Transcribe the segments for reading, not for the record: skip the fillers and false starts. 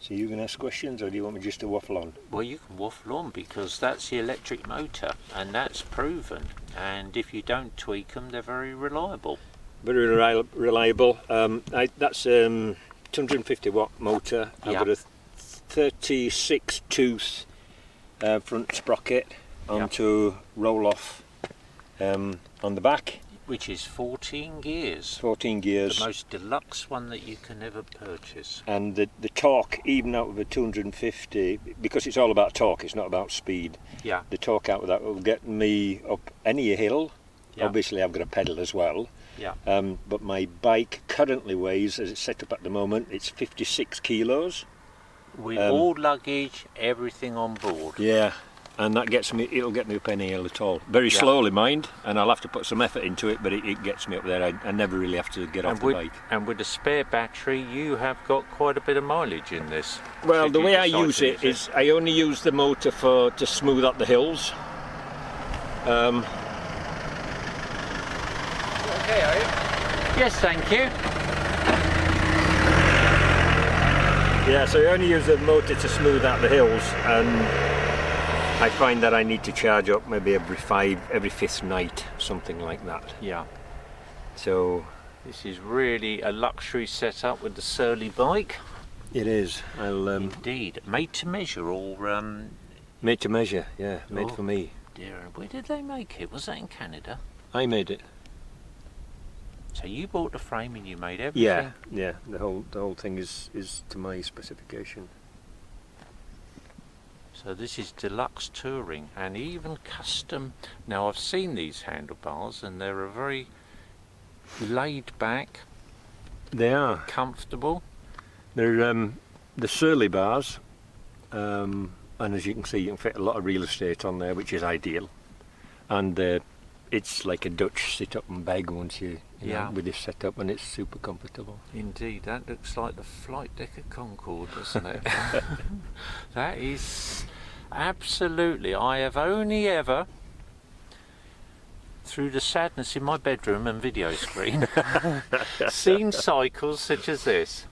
So you can ask questions, or do you want me just to waffle on? Well, you can waffle on, because that's the electric motor, and that's proven. And if you don't tweak them, they're very reliable. Very reliable. That's 250 watt motor. I've got a 36 tooth front sprocket onto Rohoff on the back. Which is 14 gears. 14 gears. The most deluxe one that you can ever purchase. And the torque, even out of a 250, because it's all about torque, it's not about speed. Yeah. The torque out of that will get me up any hill. Yeah. Obviously I've got a pedal as well. Yeah. But my bike currently weighs, as it's set up at the moment, it's 56 kilos. With all luggage, everything on board. Yeah. And that gets me, it'll get me up any hill at all. Very slowly, mind, and I'll have to put some effort into it, but it gets me up there. I never really have to get off the bike. And with a spare battery, you have got quite a bit of mileage in this. Well, the way I use it is I only use the motor to smooth up the hills. Okay, are you? Yes, thank you. Yeah, so I only use the motor to smooth out the hills, and I find that I need to charge up maybe every fifth night, something like that. Yeah. So this is really a luxury setup with the Surly bike. It is. Indeed, made to measure, or made to measure. Yeah, made for me. Dear, where did they make it? Was that in Canada? I made it. So you bought the frame and you made everything? Yeah. The whole thing is to my specification. So this is deluxe touring, and even custom. Now I've seen these handlebars, and they're a very laid back. They are comfortable. They're the Surly bars, and as you can see, you can fit a lot of real estate on there, which is ideal. And it's like a Dutch sit up and beg once you know, with this setup, and it's super comfortable. Indeed, that looks like the flight deck at Concorde, doesn't it? That is absolutely. I have only ever, through the sadness in my bedroom and video screen, seen cycles such as this.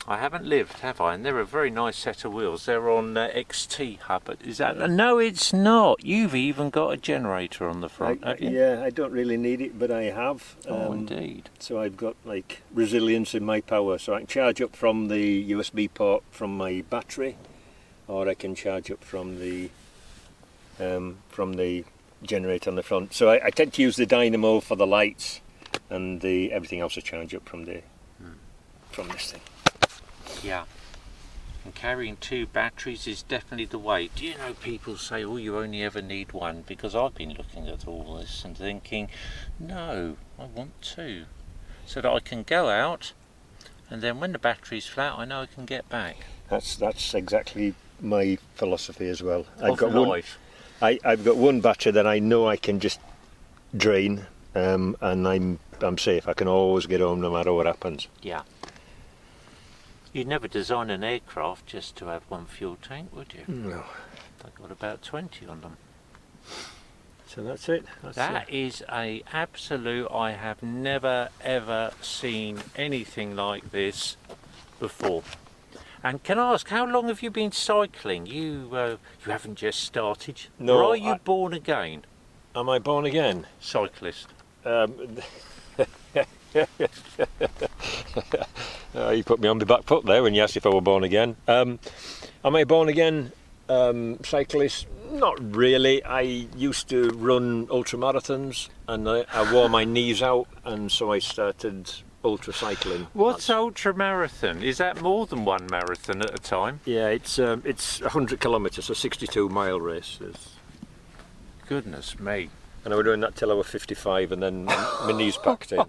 I haven't lived, have I? And they're a very nice set of wheels. They're on XT hub. Is that? No, it's not. You've even got a generator on the front. Yeah, I don't really need it, but I have. Oh, indeed. So I've got like resilience in my power, so I can charge up from the USB port from my battery, or I can charge up from the generator on the front. So I tend to use the dynamo for the lights, and everything else I charge up from from this thing. Yeah, and carrying two batteries is definitely the way. Do you know, people say, oh, you only ever need one, because I've been looking at all this and thinking, no, I want two, so that I can go out, and then when the battery's flat, I know I can get back. That's exactly my philosophy as well. I've got one battery that I know I can just drain, and I'm safe. I can always get home no matter what happens. Yeah. You'd never design an aircraft just to have one fuel tank, would you? No. They've got about 20 on them. So that's it. That is a absolute. I have never ever seen anything like this before. And can I ask, how long have you been cycling? You haven't just started. No. Or are you born again? Am I born again? Cyclist. You put me on the back foot there when you asked if I were born again. Am I born again cyclist? Not really. I used to run ultra marathons, and I wore my knees out, and so I started ultra cycling. What's ultra marathon? Is that more than one marathon at a time? Yeah, it's 100 kilometres, a 62-mile race. Goodness me. And I was doing that till I was 55, and then my knees packed in.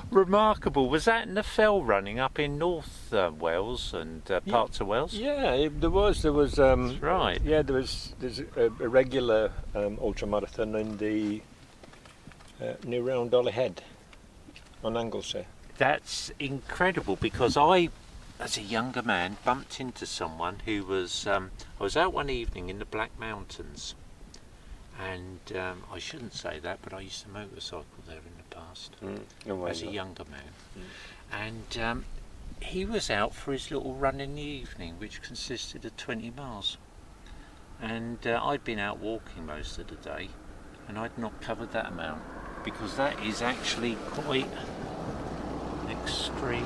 Remarkable. Was that in the fell running up in North Wales and parts of Wales? Yeah, there was. That's right. Yeah, there's a regular ultra marathon in the near round Dolly Head on Anglesey. That's incredible, because I, as a younger man, bumped into someone who was. I was out one evening in the Black Mountains. And I shouldn't say that, but I used to motorcycle there in the past as a younger man. And he was out for his little run in the evening, which consisted of 20 miles. And I'd been out walking most of the day, and I'd not covered that amount, because that is actually quite extreme.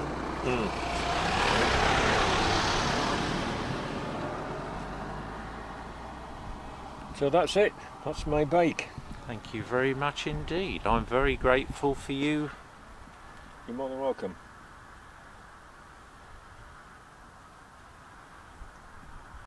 So that's it. That's my bike. Thank you very much indeed. I'm very grateful for you. You're more than welcome.